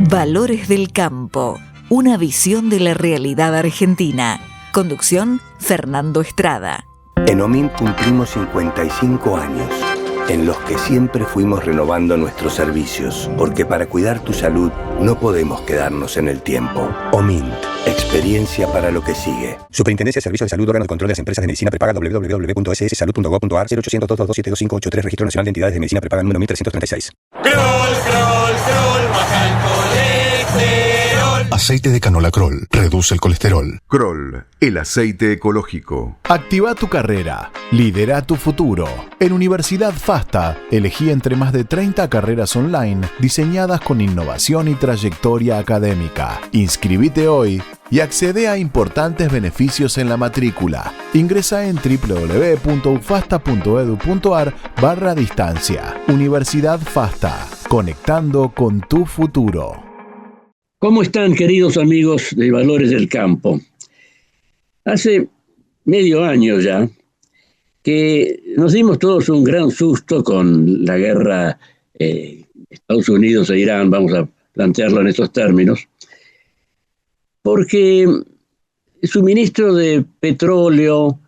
Valores del Campo, una visión de la realidad argentina. Conducción, Fernando Estrada. En OMINT cumplimos 55 años, en los que siempre fuimos renovando nuestros servicios, porque para cuidar tu salud no podemos quedarnos en el tiempo. OMINT, experiencia para lo que sigue. Superintendencia de Servicios de Salud, órgano de control de las empresas de medicina prepaga, www.sssalud.gov.ar, 0800-227-2583, Registro Nacional de Entidades de Medicina Prepaga número 1336. Kroll, baja el colesterol. Aceite de canola Kroll reduce el colesterol. Kroll, el aceite ecológico. Activa tu carrera, lidera tu futuro. En Universidad FASTA, elegí entre más de 30 carreras online diseñadas con innovación y trayectoria académica. Inscribite hoy y accede a importantes beneficios en la matrícula. Ingresa en www.ufasta.edu.ar/distancia. Universidad FASTA, conectando con tu futuro. ¿Cómo están, queridos amigos de Valores del Campo? Hace medio año ya que nos dimos todos un gran susto con la guerra Estados Unidos e Irán, vamos a plantearlo en estos términos, porque el suministro de petróleo,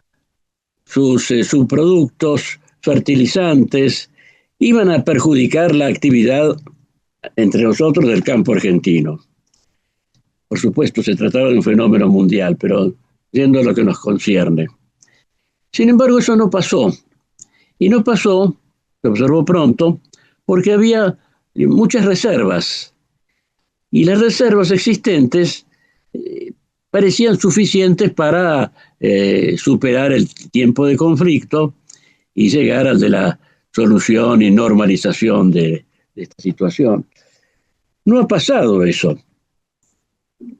sus subproductos, fertilizantes, iban a perjudicar la actividad entre nosotros del campo argentino. Por supuesto, se trataba de un fenómeno mundial, pero yendo a lo que nos concierne. Sin embargo, eso no pasó. Y no pasó, se observó pronto, porque había muchas reservas. Y las reservas existentes parecían suficientes para superar el tiempo de conflicto y llegar al de la solución y normalización de esta situación. No ha pasado eso.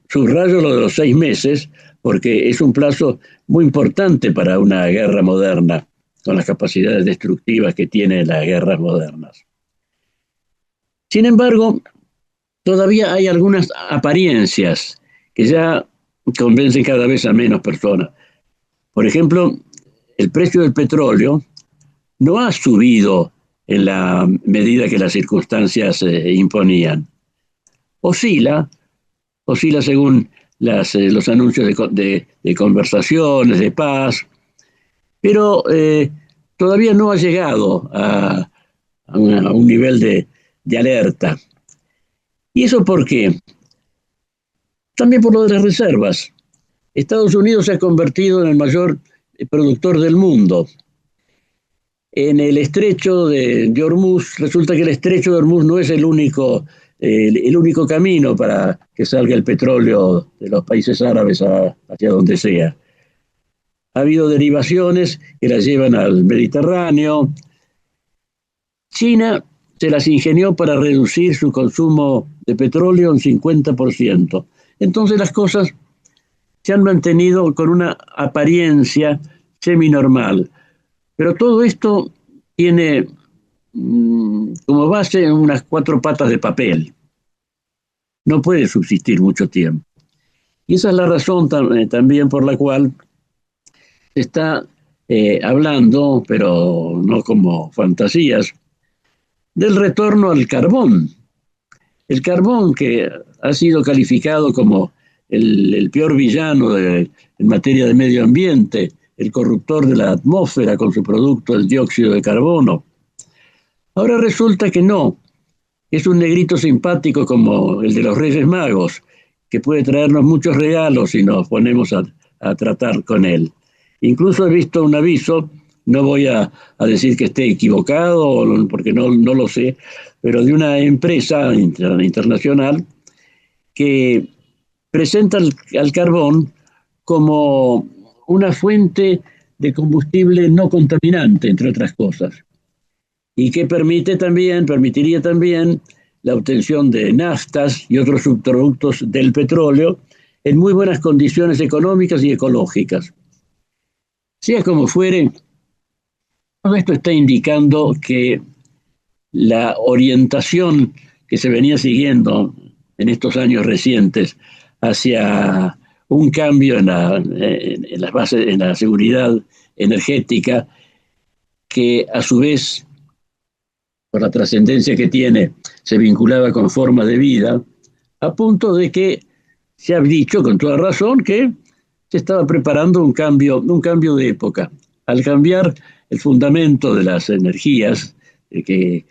Subrayo lo de los 6 meses, porque es un plazo muy importante para una guerra moderna, con las capacidades destructivas que tienen las guerras modernas. Sin embargo, todavía hay algunas apariencias que ya convencen cada vez a menos personas. Por ejemplo, el precio del petróleo no ha subido en la medida que las circunstancias imponían. Oscila según los anuncios de conversaciones, de paz, pero todavía no ha llegado a un nivel de alerta. ¿Y eso por qué? También por lo de las reservas. Estados Unidos se ha convertido en el mayor productor del mundo. En el estrecho de Hormuz, resulta que el estrecho de Hormuz no es el único camino para que salga el petróleo de los países árabes hacia donde sea. Ha habido derivaciones que las llevan al Mediterráneo. China se las ingenió para reducir su consumo de petróleo un 50%. Entonces las cosas se han mantenido con una apariencia seminormal. Pero todo esto tiene como base unas 4 patas de papel. No puede subsistir mucho tiempo. Y esa es la razón también por la cual se está hablando, pero no como fantasías, del retorno al carbón. El carbón, que ha sido calificado como el peor villano en materia de medio ambiente, el corruptor de la atmósfera con su producto, el dióxido de carbono. Ahora resulta que no. Es un negrito simpático como el de los Reyes Magos, que puede traernos muchos regalos si nos ponemos a tratar con él. Incluso he visto un aviso, no voy a decir que esté equivocado, porque no lo sé, pero de una empresa internacional que presenta al carbón como una fuente de combustible no contaminante, entre otras cosas, y que permitiría también la obtención de naftas y otros subproductos del petróleo en muy buenas condiciones económicas y ecológicas. Sea como fuere, todo esto está indicando que la orientación que se venía siguiendo en estos años recientes hacia un cambio en las bases, en la seguridad energética, que a su vez, por la trascendencia que tiene, se vinculaba con formas de vida, a punto de que se ha dicho con toda razón que se estaba preparando un cambio de época. Al cambiar el fundamento de las energías que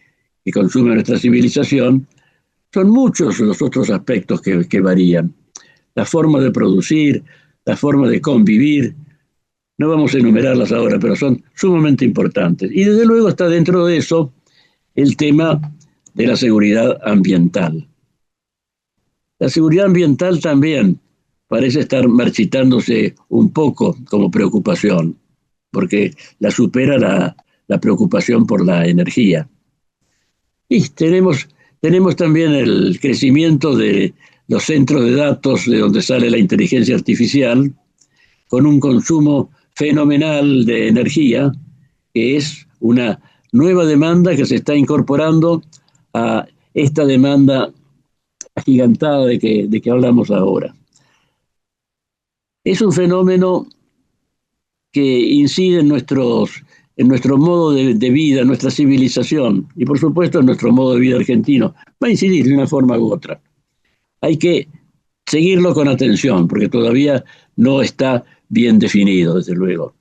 consume nuestra civilización, son muchos los otros aspectos que varían. La forma de producir, la forma de convivir, no vamos a enumerarlas ahora, pero son sumamente importantes. Y desde luego está dentro de eso el tema de la seguridad ambiental. La seguridad ambiental también parece estar marchitándose un poco como preocupación, porque la supera la preocupación por la energía. Y tenemos también el crecimiento de los centros de datos de donde sale la inteligencia artificial, con un consumo fenomenal de energía, que es una nueva demanda que se está incorporando a esta demanda agigantada de que hablamos ahora. Es un fenómeno que incide en nuestro modo de vida, en nuestra civilización y por supuesto en nuestro modo de vida argentino. Va a incidir de una forma u otra. Hay que seguirlo con atención porque todavía no está bien definido, desde luego.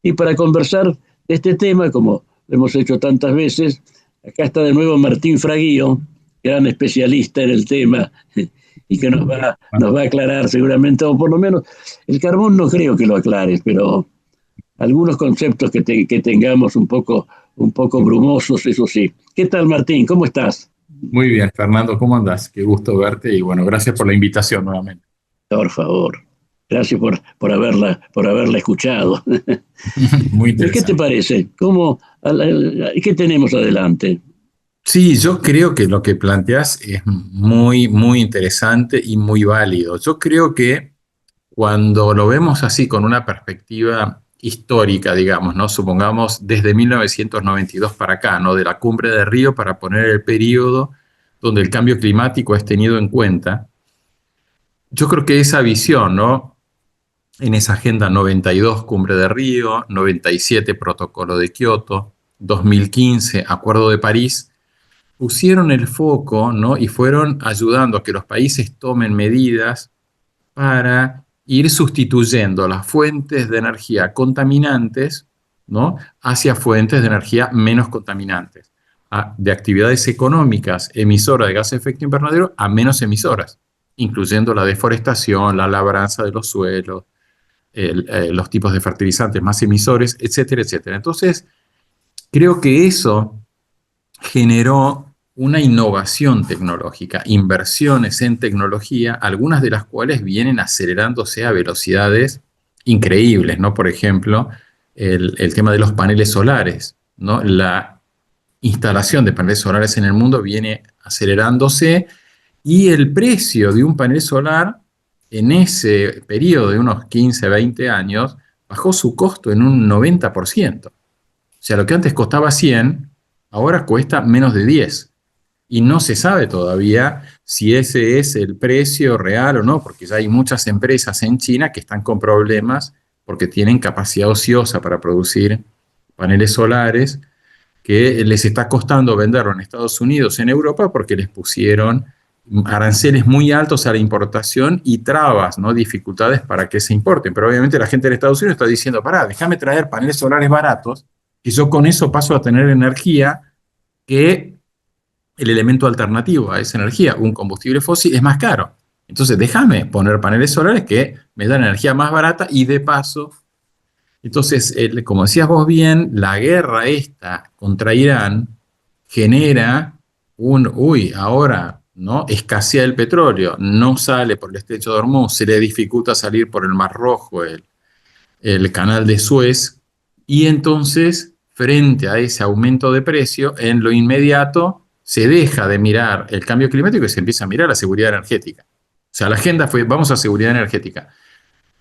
Y para conversar de este tema, como lo hemos hecho tantas veces, acá está de nuevo Martín Fraguío, gran especialista en el tema y que nos va a aclarar seguramente, o por lo menos el carbón no creo que lo aclare, pero algunos conceptos que tengamos un poco brumosos, eso sí. ¿Qué tal, Martín? ¿Cómo estás? Muy bien, Fernando, ¿cómo andás? Qué gusto verte y bueno, gracias por la invitación nuevamente. Por favor, gracias por haberla escuchado. Muy interesante. ¿Qué te parece? ¿Qué tenemos adelante? Sí, yo creo que lo que planteás es muy, muy interesante y muy válido. Yo creo que cuando lo vemos así con una perspectiva histórica, digamos, ¿no? Supongamos desde 1992 para acá, ¿no? De la Cumbre de Río para poner el periodo donde el cambio climático es tenido en cuenta. Yo creo que esa visión, ¿no? En esa Agenda 92, Cumbre de Río, 97, Protocolo de Kioto, 2015, Acuerdo de París, pusieron el foco, ¿no? Y fueron ayudando a que los países tomen medidas para ir sustituyendo las fuentes de energía contaminantes, ¿no? Hacia fuentes de energía menos contaminantes, de actividades económicas emisoras de gases de efecto invernadero a menos emisoras, incluyendo la deforestación, la labranza de los suelos, los tipos de fertilizantes más emisores, etcétera, etcétera. Entonces, creo que eso generó una innovación tecnológica, inversiones en tecnología, algunas de las cuales vienen acelerándose a velocidades increíbles, ¿no? Por ejemplo, el tema de los paneles solares, ¿no? La instalación de paneles solares en el mundo viene acelerándose y el precio de un panel solar en ese periodo de unos 15, 20 años bajó su costo en un 90%. O sea, lo que antes costaba 100, ahora cuesta menos de 10. Y no se sabe todavía si ese es el precio real o no, porque ya hay muchas empresas en China que están con problemas porque tienen capacidad ociosa para producir paneles solares que les está costando venderlo en Estados Unidos, en Europa, porque les pusieron aranceles muy altos a la importación y trabas, ¿no? Dificultades para que se importen. Pero obviamente la gente de Estados Unidos está diciendo, pará, déjame traer paneles solares baratos y yo con eso paso a tener energía que el elemento alternativo a esa energía, un combustible fósil, es más caro. Entonces déjame poner paneles solares que me dan energía más barata y de paso. Entonces, como decías vos bien, la guerra esta contra Irán genera ahora, ¿no? Escasea el petróleo, no sale por el estrecho de Hormuz, se le dificulta salir por el Mar Rojo, el canal de Suez, y entonces, frente a ese aumento de precio, en lo inmediato se deja de mirar el cambio climático y se empieza a mirar la seguridad energética. O sea, la agenda fue, vamos a seguridad energética.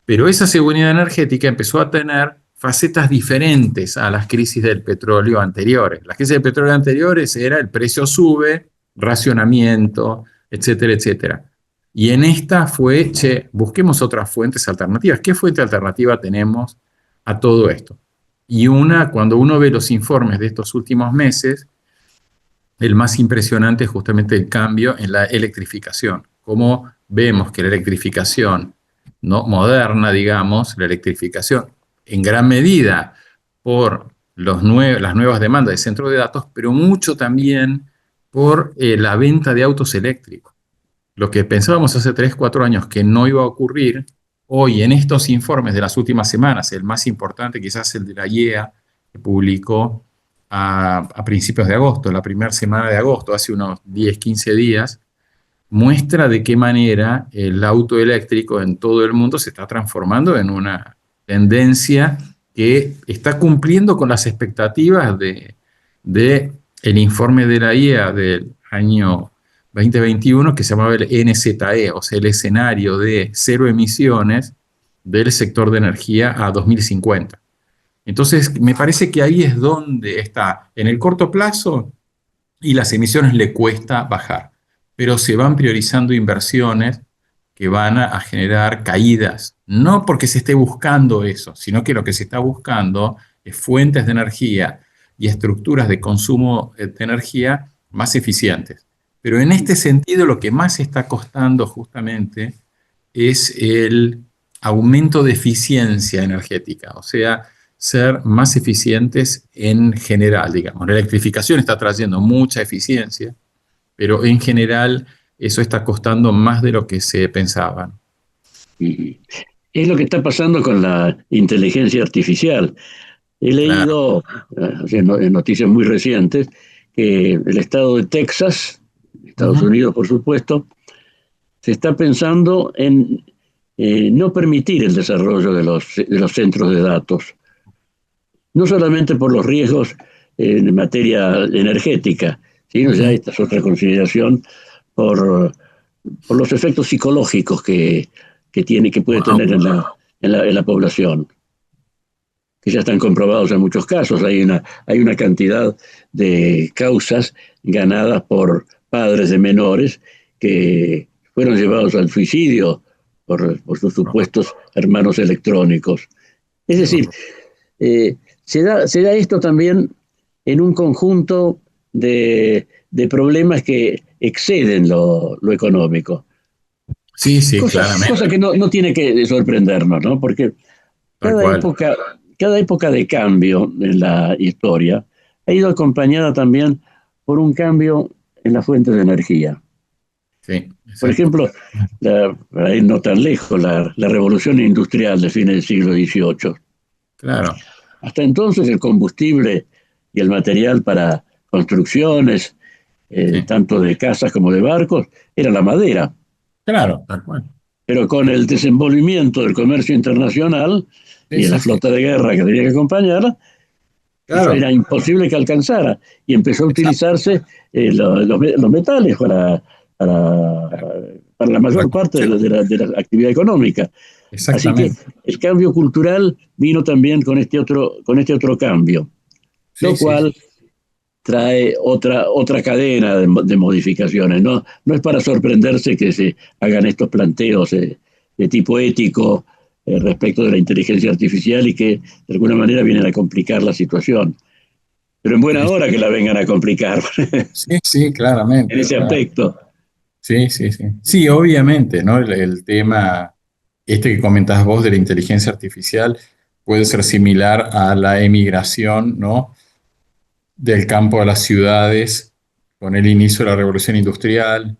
Pero esa seguridad energética empezó a tener facetas diferentes a las crisis del petróleo anteriores. Las crisis del petróleo anteriores era el precio sube, racionamiento, etcétera, etcétera. Y en esta fue, busquemos otras fuentes alternativas. ¿Qué fuente alternativa tenemos a todo esto? Y cuando uno ve los informes de estos últimos meses, el más impresionante es justamente el cambio en la electrificación. cómo vemos que la electrificación, ¿no?, moderna, digamos, la electrificación en gran medida por las nuevas demandas de centros de datos, pero mucho también por la venta de autos eléctricos. Lo que pensábamos hace 3, 4 años que no iba a ocurrir, hoy en estos informes de las últimas semanas, el más importante quizás el de la IEA, que publicó a principios de agosto, la primera semana de agosto, hace unos 10, 15 días, muestra de qué manera el auto eléctrico en todo el mundo se está transformando en una tendencia que está cumpliendo con las expectativas de el informe de la IEA del año 2021, que se llamaba el NZE, o sea, el escenario de cero emisiones del sector de energía a 2050. Entonces, me parece que ahí es donde está, en el corto plazo, y las emisiones le cuesta bajar, pero se van priorizando inversiones que van a generar caídas, no porque se esté buscando eso, sino que lo que se está buscando es fuentes de energía y estructuras de consumo de energía más eficientes. Pero en este sentido, lo que más está costando justamente es el aumento de eficiencia energética, o sea, ser más eficientes en general, digamos. La electrificación está trayendo mucha eficiencia, pero en general eso está costando más de lo que se pensaba. Es lo que está pasando con la inteligencia artificial. He leído en noticias muy recientes que el estado de Texas, Estados Unidos por supuesto, se está pensando en no permitir el desarrollo de los centros de datos, no solamente por los riesgos en materia energética, sino ya esta es otra consideración por los efectos psicológicos que puede tener en la población, que ya están comprobados en muchos casos. Hay una cantidad de causas ganadas por padres de menores que fueron llevados al suicidio por sus supuestos hermanos electrónicos. Es decir, se da esto también en un conjunto de problemas que exceden lo económico. Sí, claramente. Cosa que no tiene que sorprendernos, ¿no? Porque cada época de cambio en la historia ha ido acompañada también por un cambio en las fuentes de energía. Sí, por ejemplo, para ir no tan lejos, la revolución industrial de fines del siglo XVIII. Claro. Hasta entonces el combustible y el material para construcciones, tanto de casas como de barcos, era la madera. Claro, tal cual. Pero con el desenvolvimiento del comercio internacional y de la flota de guerra que tenía que acompañarla, era imposible que alcanzara. Y empezó a utilizarse los metales para la mayor parte de la actividad económica. Así que el cambio cultural vino también con este otro cambio, lo cual trae otra cadena de modificaciones. No es para sorprenderse que se hagan estos planteos de tipo ético respecto de la inteligencia artificial y que de alguna manera vienen a complicar la situación. Pero en buena hora que la vengan a complicar. Sí, claramente. En ese aspecto. Sí. Sí, obviamente, ¿no? El tema que comentás vos de la inteligencia artificial puede ser similar a la emigración, ¿no?, del campo a las ciudades con el inicio de la revolución industrial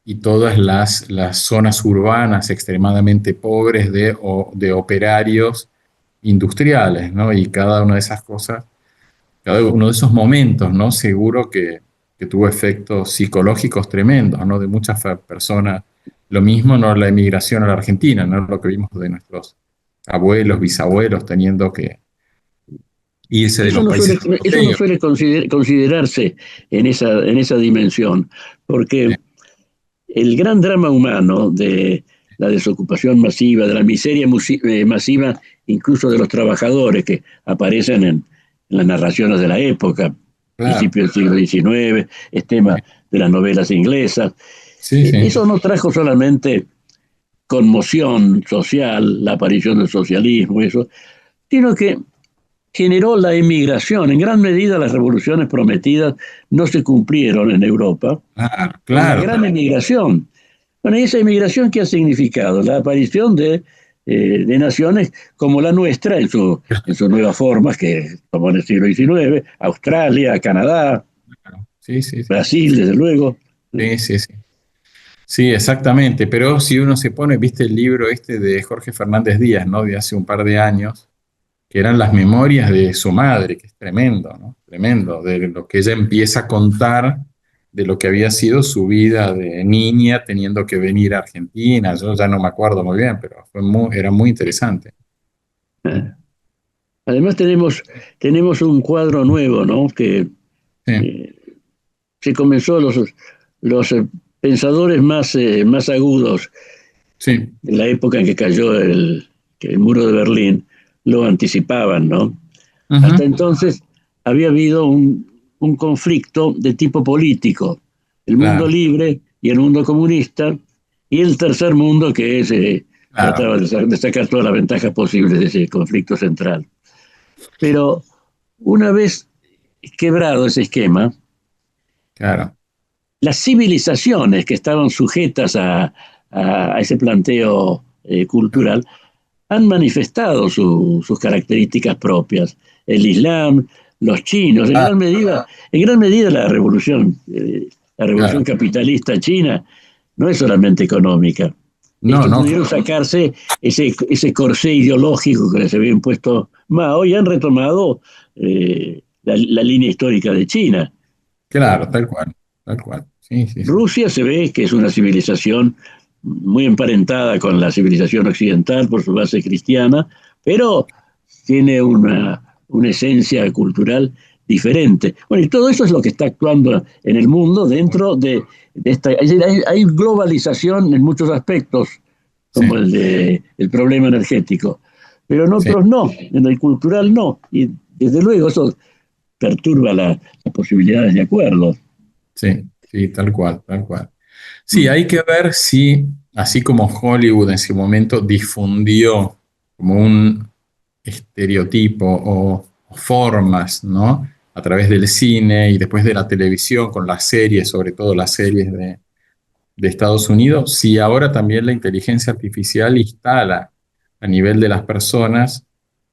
y todas las zonas urbanas extremadamente pobres de operarios industriales, ¿no? Y cada una de esas cosas, cada uno de esos momentos, ¿no?, seguro que tuvo efectos psicológicos tremendos, ¿no?, de muchas personas. Lo mismo, ¿no?, la emigración a la Argentina, ¿no?, lo que vimos de nuestros abuelos, bisabuelos teniendo que irse de los países. Eso no suele considerarse en esa dimensión, porque el gran drama humano de la desocupación masiva, de la miseria masiva, incluso de los trabajadores que aparecen en las narraciones de la época, principio del siglo XIX, es tema de las novelas inglesas. Eso no trajo solamente conmoción social, la aparición del socialismo, eso, sino que generó la emigración. En gran medida las revoluciones prometidas no se cumplieron en Europa. Claro. La gran emigración. Bueno, ¿y esa inmigración qué ha significado? La aparición de naciones como la nuestra en sus nuevas formas, que tomó en el siglo XIX, Australia, Canadá, Sí, sí, sí. Brasil, desde luego. Sí, sí, sí. Sí, exactamente. Pero si uno se pone, viste el libro este de Jorge Fernández Díaz, ¿no? De hace un par de años, que eran las memorias de su madre, que es tremendo, ¿no? Tremendo, de lo que ella empieza a contar de lo que había sido su vida de niña teniendo que venir a Argentina. Yo ya no me acuerdo muy bien, pero era muy interesante. Además tenemos un cuadro nuevo, ¿no? Que Sí, eh, se comenzó los pensadores más agudos sí. en la época en que cayó que el muro de Berlín, lo anticipaban, ¿no? Hasta Ujú, entonces había habido un conflicto de tipo político, el mundo claro, libre y el mundo comunista, y el tercer mundo que claro, trataba de sacar todas las ventajas posibles de ese conflicto central. Pero una vez quebrado ese esquema, claro. las civilizaciones que estaban sujetas a ese planteo cultural han manifestado sus características propias. El Islam, los chinos, Ah, en gran medida la revolución claro. capitalista china no es solamente económica, es No, que no, pudieron sacarse ese corsé ideológico que les había impuesto Mao y han retomado la línea histórica de China. claro, tal cual, tal cual. Sí, sí, sí. Rusia se ve que es una civilización muy emparentada con la civilización occidental por su base cristiana, pero tiene una esencia cultural diferente. Bueno, y todo eso es lo que está actuando en el mundo dentro de esta... Es decir, hay globalización en muchos aspectos, Sí, como el problema energético, pero en sí, otros no, en el cultural no. Y desde luego eso perturba las posibilidades de acuerdo. sí, sí, tal cual, tal cual. Sí, hay que ver si, así como Hollywood en su momento difundió como un estereotipo o formas, ¿no? A través del cine y después de la televisión con las series, sobre todo las series de Estados Unidos, si ahora también la inteligencia artificial instala a nivel de las personas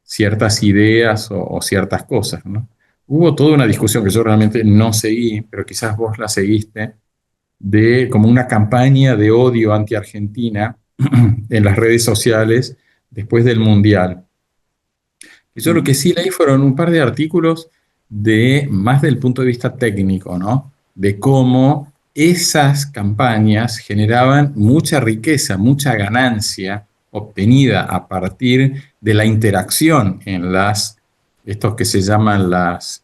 ciertas ideas o ciertas cosas, ¿no? Hubo toda una discusión que yo realmente no seguí, pero quizás vos la seguiste, de como una campaña de odio anti-Argentina en las redes sociales después del Mundial. Y yo lo que sí leí fueron un par de artículos de más del punto de vista técnico, ¿no? De cómo esas campañas generaban mucha riqueza, mucha ganancia obtenida a partir de la interacción en estos que se llaman las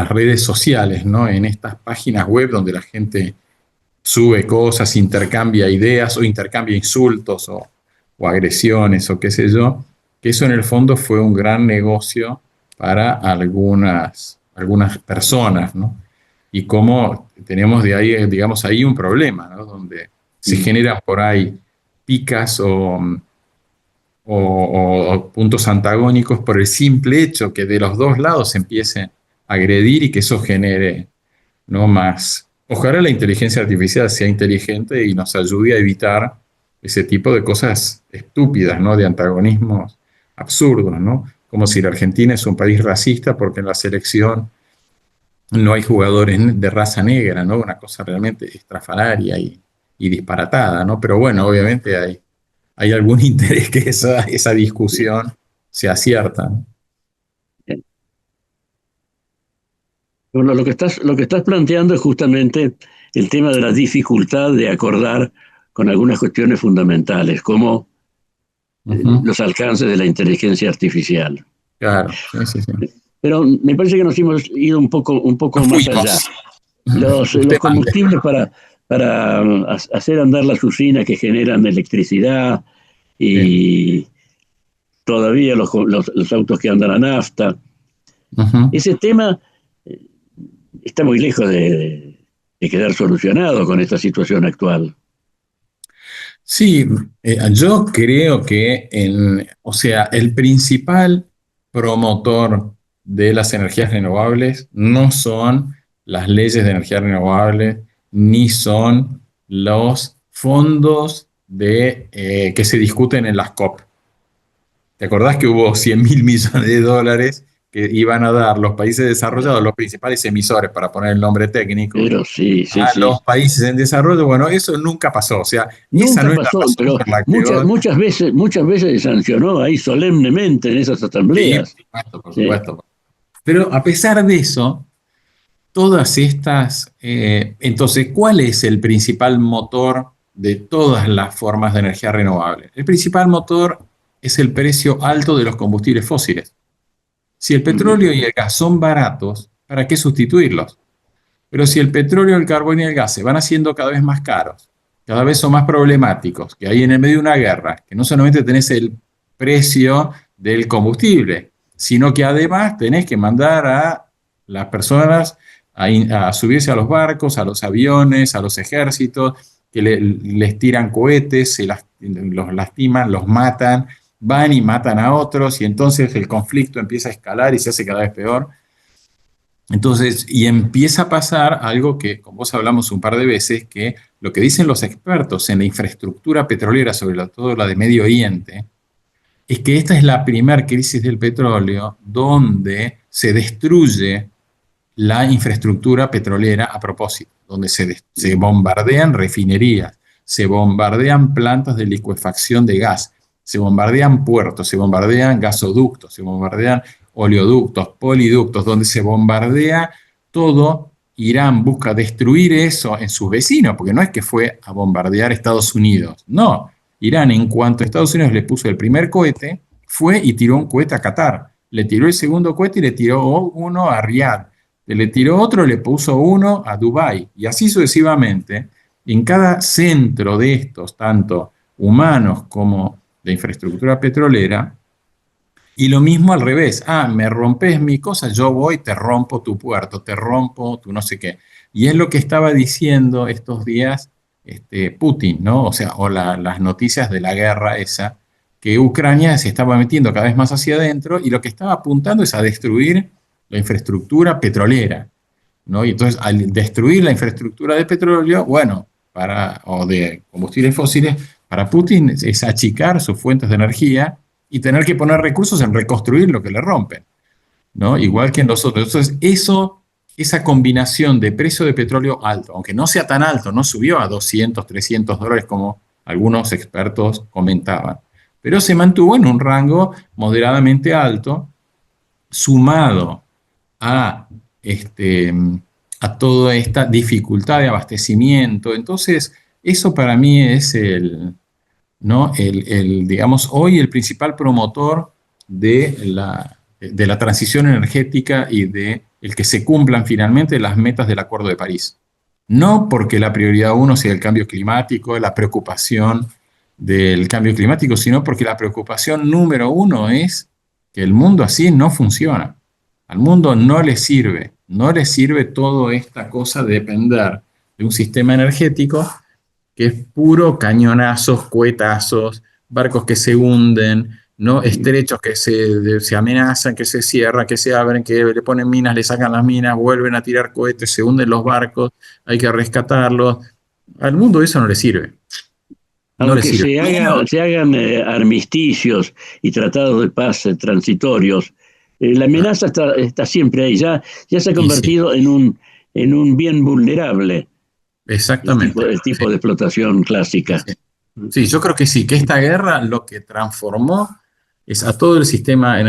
redes sociales, ¿no? En estas páginas web donde la gente sube cosas, intercambia ideas o intercambia insultos o agresiones o qué sé yo, que eso en el fondo fue un gran negocio para algunas personas, ¿no? Y cómo tenemos de ahí, digamos, ahí un problema, ¿no? Donde se generan por ahí picas o puntos antagónicos por el simple hecho que de los dos lados se empiece a agredir y que eso genere, ¿no? Más. Ojalá la inteligencia artificial sea inteligente y nos ayude a evitar ese tipo de cosas estúpidas, ¿no? De antagonismos absurdos, ¿no? Como si la Argentina es un país racista porque en la selección no hay jugadores de raza negra, ¿no? Una cosa realmente estrafalaria y disparatada, ¿no? Pero bueno, obviamente hay algún interés que esa discusión sea cierta, ¿no? Bueno, lo que estás planteando es justamente el tema de la dificultad de acordar con algunas cuestiones fundamentales, como Ujú. los alcances de la inteligencia artificial. Claro, sí, sí, sí. Pero me parece que nos hemos ido un poco Nos más allá. fuimos. Los Usted mande. combustibles para hacer andar las usinas que generan electricidad Sí. y todavía los autos que andan a nafta. Ujú. Ese tema está muy lejos de quedar solucionado con esta situación actual. Sí, yo creo que o sea, el principal promotor de las energías renovables no son las leyes de energía renovable, ni son los fondos que se discuten en las COP. ¿Te acordás que hubo 100.000 millones de dólares que iban a dar los países desarrollados, los principales emisores, para poner el nombre técnico, Pero sí. los países en desarrollo? Bueno, eso nunca pasó. O sea, esa no es la Pasó, razón pero por la que muchas veces se sancionó ahí solemnemente en esas asambleas. Sí, por supuesto. Pero a pesar de eso, todas estas... entonces, ¿cuál es el principal motor de todas las formas de energía renovable? El principal motor es el precio alto de los combustibles fósiles. Si el petróleo y el gas son baratos, ¿para qué sustituirlos? Pero si el petróleo, el carbón y el gas se van haciendo cada vez más caros, cada vez son más problemáticos, que hay en el medio de una guerra, que no solamente tenés el precio del combustible, sino que además tenés que mandar a las personas a subirse a los barcos, a los aviones, a los ejércitos, que les tiran cohetes, los lastiman, los matan, van y matan a otros, y entonces el conflicto empieza a escalar y se hace cada vez peor. Entonces, y empieza a pasar algo que con vos hablamos un par de veces, que lo que dicen los expertos en la infraestructura petrolera, sobre todo la de Medio Oriente, es que esta es la primera crisis del petróleo donde se destruye la infraestructura petrolera a propósito, donde se bombardean refinerías, se bombardean plantas de licuefacción de gas, se bombardean puertos, se bombardean gasoductos, se bombardean oleoductos, poliductos, donde se bombardea todo. Irán busca destruir eso en sus vecinos, porque no es que fue a bombardear Estados Unidos, no. Irán, en cuanto a Estados Unidos le puso el primer cohete, fue y tiró un cohete a Qatar, le tiró el segundo cohete y le tiró uno a Riad, le tiró otro, le puso uno a Dubái, y así sucesivamente. En cada centro de estos, tanto humanos como de infraestructura petrolera, y lo mismo al revés. Me rompes mi cosa, yo voy, te rompo tu puerto, te rompo tu no sé qué. Y es lo que estaba diciendo estos días Putin, ¿no? O sea, las noticias de la guerra esa, que Ucrania se estaba metiendo cada vez más hacia adentro, y lo que estaba apuntando es a destruir la infraestructura petrolera, ¿no? Y entonces, al destruir la infraestructura de petróleo, bueno, o de combustibles fósiles, para Putin es achicar sus fuentes de energía y tener que poner recursos en reconstruir lo que le rompen, ¿no? Igual que en nosotros. Entonces, esa combinación de precio de petróleo alto, aunque no sea tan alto, no subió a 200, 300 dólares como algunos expertos comentaban, pero se mantuvo en un rango moderadamente alto, sumado a toda esta dificultad de abastecimiento. Entonces, eso para mí es digamos, hoy el principal promotor de la transición energética y de el que se cumplan finalmente las metas del Acuerdo de París. No porque la prioridad uno sea el cambio climático, la preocupación del cambio climático, sino porque la preocupación número uno es que el mundo así no funciona. Al mundo no le sirve toda esta cosa de depender de un sistema energético que es puro cañonazos, cohetazos, barcos que se hunden, ¿no? Estrechos que se amenazan, que se cierran, que se abren, que le ponen minas, le sacan las minas, vuelven a tirar cohetes, se hunden los barcos, hay que rescatarlos. Al mundo eso no le sirve. Aunque se hagan armisticios y tratados de paz transitorios, la amenaza está siempre ahí, ya se ha convertido en un bien vulnerable. Exactamente. El tipo de explotación clásica. Sí, yo creo que sí, que esta guerra lo que transformó es a todo el sistema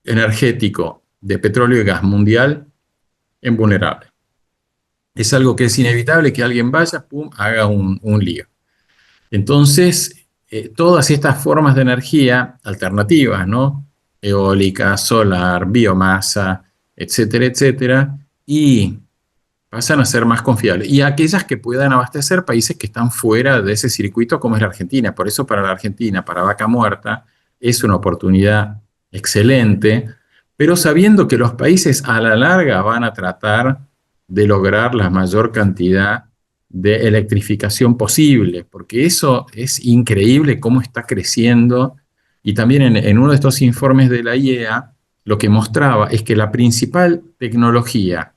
energético de petróleo y gas mundial en vulnerable. Es algo que es inevitable que alguien vaya, haga un lío. Entonces, todas estas formas de energía alternativas, ¿no? Eólica, solar, biomasa, etcétera, etcétera, y pasan a ser más confiables. Y aquellas que puedan abastecer países que están fuera de ese circuito, como es la Argentina. Por eso para la Argentina, para Vaca Muerta, es una oportunidad excelente, pero sabiendo que los países a la larga van a tratar de lograr la mayor cantidad de electrificación posible, porque eso es increíble cómo está creciendo. Y también en uno de estos informes de la IEA, lo que mostraba es que la principal tecnología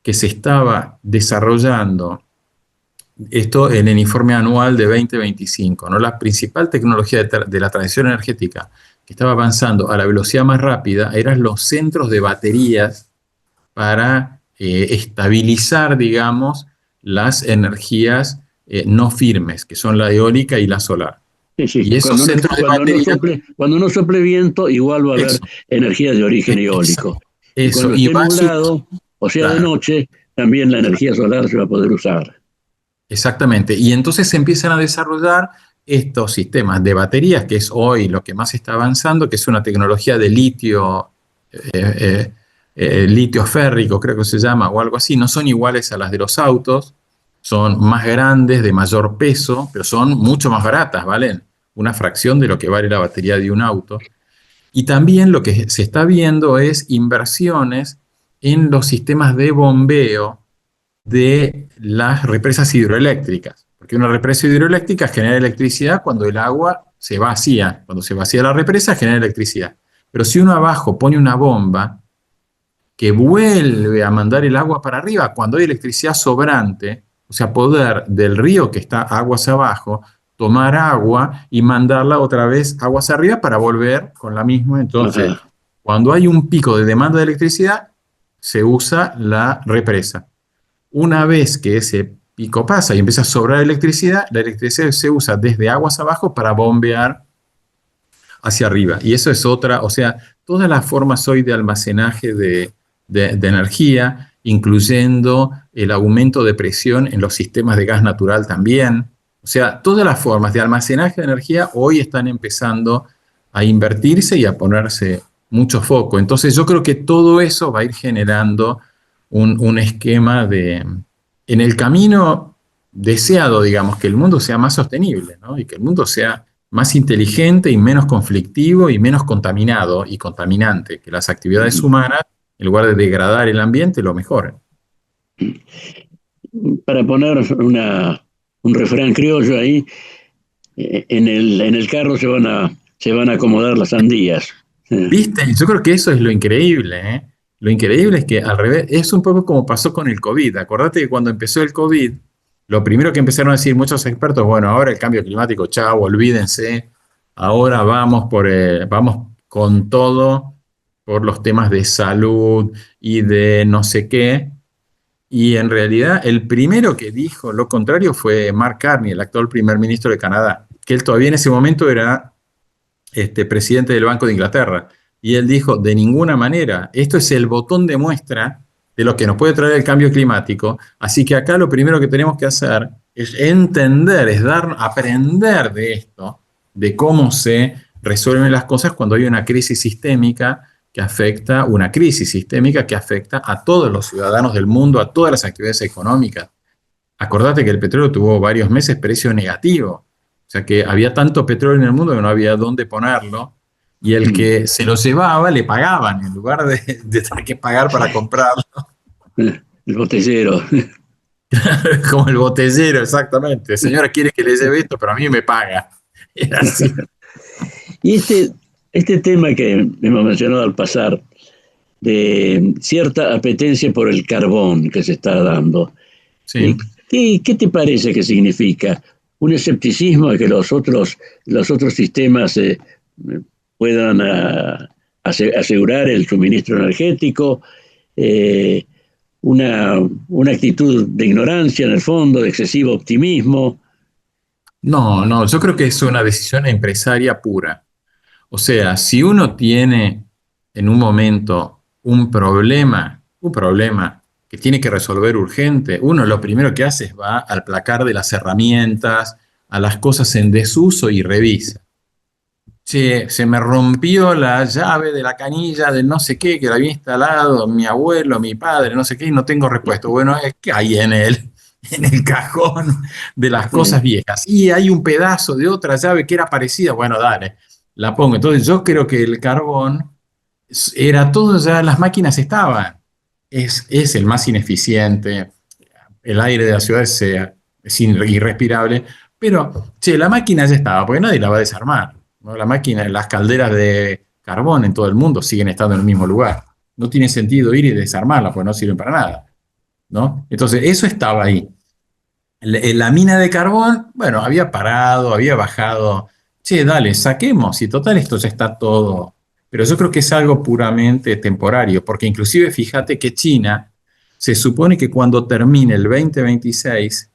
que se estaba desarrollando esto en el informe anual de 2025, ¿no? La principal tecnología de la transición energética que estaba avanzando a la velocidad más rápida eran los centros de baterías para estabilizar, digamos, las energías no firmes, que son la eólica y la solar. Sí, sí. Y esos centros de baterías... Cuando no sople viento, igual va a haber energía de origen eólico. Y Eso, cuando y esté va nublado, o sea, de claro, noche, también la energía solar se va a poder usar. exactamente. Y entonces se empiezan a desarrollar estos sistemas de baterías, que es hoy lo que más está avanzando, que es una tecnología de litio, litio férrico, creo que se llama, o algo así. No son iguales a las de los autos, son más grandes, de mayor peso, pero son mucho más baratas, ¿valen? Una fracción de lo que vale la batería de un auto. Y también lo que se está viendo es inversiones en los sistemas de bombeo de las represas hidroeléctricas. Porque una represa hidroeléctrica genera electricidad cuando el agua se vacía. Cuando se vacía la represa genera electricidad. Pero si uno abajo pone una bomba que vuelve a mandar el agua para arriba, cuando hay electricidad sobrante, o sea, poder del río que está aguas abajo, tomar agua y mandarla otra vez aguas arriba para volver con la misma. Entonces, cuando hay un pico de demanda de electricidad, se usa la represa. Una vez que ese pico pasa y empieza a sobrar electricidad, la electricidad se usa desde aguas abajo para bombear hacia arriba. Y eso es otra, o sea, todas las formas hoy de almacenaje de energía, incluyendo el aumento de presión en los sistemas de gas natural también. O sea, todas las formas de almacenaje de energía hoy están empezando a invertirse y a ponerse mucho foco. Entonces yo creo que todo eso va a ir generando un esquema en el camino deseado, digamos, que el mundo sea más sostenible, ¿no? Y que el mundo sea más inteligente y menos conflictivo y menos contaminado y contaminante, que las actividades humanas, en lugar de degradar el ambiente, lo mejoren. Para poner un refrán criollo ahí, en el carro se van a acomodar las sandías. ¿Viste? Yo creo que eso es lo increíble, ¿eh? Lo increíble es que al revés, es un poco como pasó con el COVID. Acordate que cuando empezó el COVID, lo primero que empezaron a decir muchos expertos, bueno, ahora el cambio climático, chao, olvídense, ahora vamos con todo por los temas de salud y de no sé qué. Y en realidad el primero que dijo lo contrario fue Mark Carney, el actual primer ministro de Canadá, que él todavía en ese momento era presidente del Banco de Inglaterra. Y él dijo, de ninguna manera, esto es el botón de muestra de lo que nos puede traer el cambio climático. Así que acá lo primero que tenemos que hacer es entender, aprender de esto, de cómo se resuelven las cosas cuando hay una crisis sistémica que afecta a todos los ciudadanos del mundo, a todas las actividades económicas. Acordate que el petróleo tuvo varios meses precio negativo. O sea que había tanto petróleo en el mundo que no había dónde ponerlo. Y el que se lo llevaba le pagaban en lugar de tener que pagar para comprarlo. El botellero. Como el botellero, exactamente. Señora, quiere que le lleve esto, pero a mí me paga. Era así. Y este tema que hemos mencionado al pasar, de cierta apetencia por el carbón que se está dando, Sí. ¿qué te parece que significa? ¿Un escepticismo de que los otros sistemas puedan asegurar el suministro energético? Una actitud de ignorancia en el fondo, de excesivo optimismo. No, yo creo que es una decisión empresaria pura. O sea, si uno tiene en un momento un problema que tiene que resolver urgente, uno lo primero que hace es va al placar de las herramientas, a las cosas en desuso y revisa. Che, se me rompió la llave de la canilla de no sé qué que la había instalado mi abuelo, mi padre, no sé qué, y no tengo repuesto. Bueno, ¿qué hay en el cajón de las cosas viejas? Y hay un pedazo de otra llave que era parecida. Bueno, dale, la pongo. Entonces yo creo que el carbón era todo, ya las máquinas estaban. Es el más ineficiente. El aire de la ciudad es irrespirable. Pero, che, la máquina ya estaba, porque nadie la va a desarmar. ¿No? La máquina, las calderas de carbón en todo el mundo siguen estando en el mismo lugar. No tiene sentido ir y desarmarlas, porque no sirven para nada, ¿no? Entonces, eso estaba ahí. la mina de carbón, bueno, había parado, había bajado. Che, dale, saquemos, y total esto ya está todo. Pero yo creo que es algo puramente temporario, porque inclusive fíjate que China, se supone que cuando termine el 2026,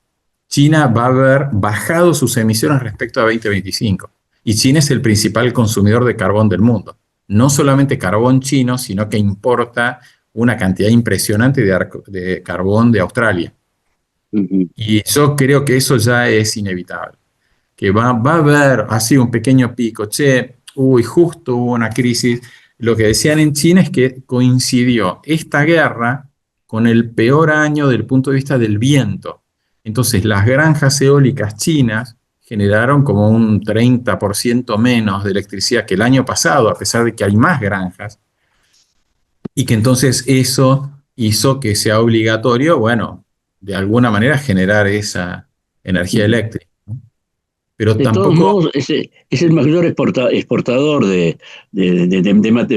China va a haber bajado sus emisiones respecto a 2025. Y China es el principal consumidor de carbón del mundo. No solamente carbón chino, sino que importa una cantidad impresionante de carbón de Australia. Y yo creo que eso ya es inevitable. Que va a haber así un pequeño pico. Che, justo hubo una crisis. Lo que decían en China es que coincidió esta guerra con el peor año desde el punto de vista del viento. Entonces, las granjas eólicas chinas generaron como un 30% menos de electricidad que el año pasado, a pesar de que hay más granjas, y que entonces eso hizo que sea obligatorio, bueno, de alguna manera generar esa energía eléctrica. Pero De tampoco... todos modos, es el mayor exportador de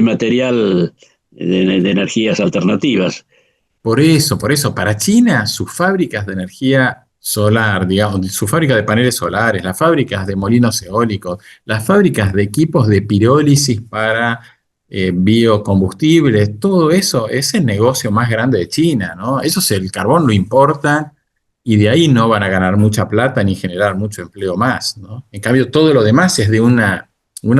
material de energías alternativas. Por eso, para China, sus fábricas de energía solar, digamos, su fábrica de paneles solares, las fábricas de molinos eólicos, las fábricas de equipos de pirólisis para biocombustibles, todo eso es el negocio más grande de China, ¿no? Eso es el carbón, lo importan y de ahí no van a ganar mucha plata ni generar mucho empleo más, ¿no? En cambio, todo lo demás es de una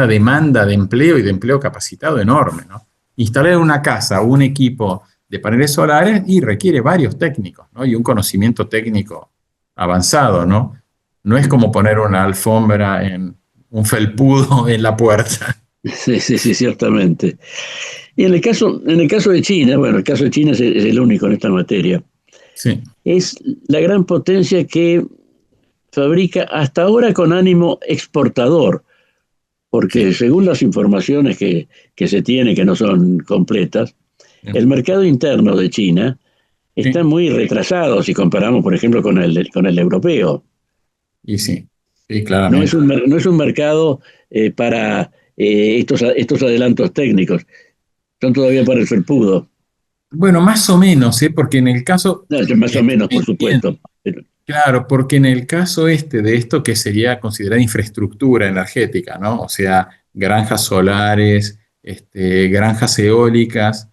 demanda de empleo y de empleo capacitado enorme, ¿no? Instalar en una casa un equipo de paneles solares y requiere varios técnicos, ¿no? Y un conocimiento técnico avanzado, ¿no? No es como poner una alfombra en un felpudo en la puerta. Sí, ciertamente. Y en el caso de China, bueno, el caso de China es el único en esta materia. Sí. Es la gran potencia que fabrica hasta ahora con ánimo exportador, porque según las informaciones que se tiene, que no son completas, el mercado interno de China está muy retrasado si comparamos, por ejemplo, con el europeo. Y sí, claramente. No es un mercado para estos adelantos técnicos. Son todavía para el felpudo. Bueno, más o menos, porque en el caso... Más o menos, por supuesto. Claro, porque en el caso de esto que sería considerada infraestructura energética, ¿no? O sea, granjas solares, granjas eólicas,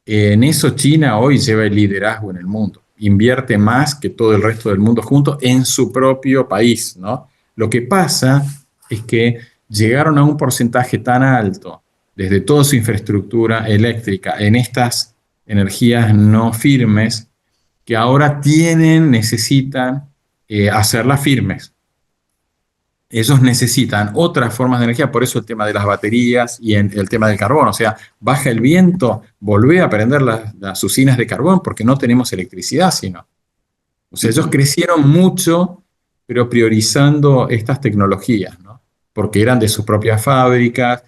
en eso China hoy lleva el liderazgo en el mundo. Invierte más que todo el resto del mundo junto en su propio país, ¿no? Lo que pasa es que llegaron a un porcentaje tan alto desde toda su infraestructura eléctrica en estas energías no firmes que ahora necesitan hacerlas firmes. Ellos necesitan otras formas de energía, por eso el tema de las baterías y el tema del carbón. O sea, baja el viento, volvé a prender las usinas de carbón porque no tenemos electricidad, sino. O sea, ellos crecieron mucho, pero priorizando estas tecnologías, ¿no? Porque eran de sus propias fábricas,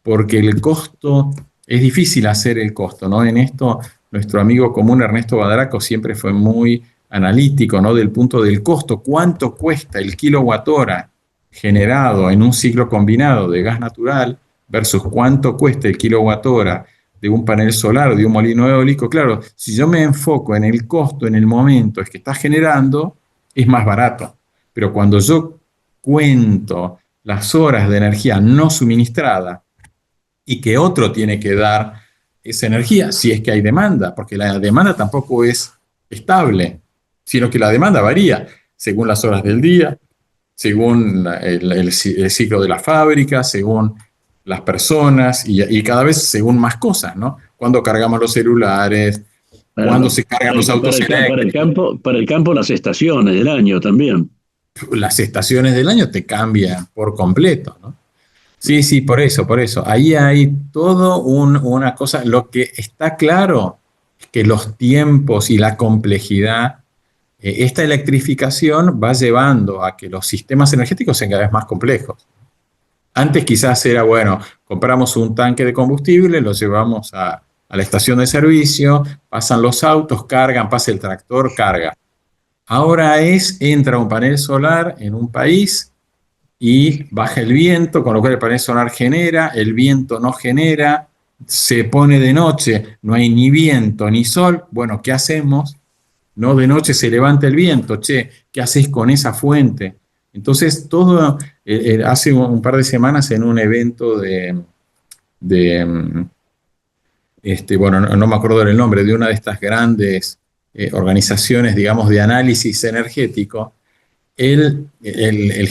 porque el costo, es difícil hacer el costo, ¿no? En esto, nuestro amigo común Ernesto Badaraco siempre fue muy analítico, ¿no? Del punto del costo, ¿cuánto cuesta el kilowatt hora generado en un ciclo combinado de gas natural versus cuánto cuesta el kilowatt hora de un panel solar o de un molino eólico? Claro, si yo me enfoco en el costo, en el momento es que está generando, es más barato. Pero cuando yo cuento las horas de energía no suministrada y que otro tiene que dar esa energía, si es que hay demanda, porque la demanda tampoco es estable, sino que la demanda varía según las horas del día, según el ciclo de la fábrica, según las personas y cada vez según más cosas, ¿no? Cuando cargamos los celulares, cuando se cargan los autos eléctricos. Para el campo, las estaciones del año también. Las estaciones del año te cambian por completo, ¿no? Sí, por eso. Ahí hay todo una cosa. Lo que está claro es que los tiempos y la complejidad, esta electrificación va llevando a que los sistemas energéticos sean cada vez más complejos. Antes quizás era, bueno, compramos un tanque de combustible, lo llevamos a la estación de servicio, pasan los autos, cargan, pasa el tractor, carga. Ahora entra un panel solar en un país y baja el viento, con lo cual el panel solar genera, el viento no genera, se pone de noche, no hay ni viento ni sol. Bueno, ¿qué hacemos? ¿no? De noche se levanta el viento, che, ¿qué haces con esa fuente? Entonces, todo, hace un par de semanas en un evento bueno, no me acuerdo del nombre, de una de estas grandes organizaciones, digamos, de análisis energético, el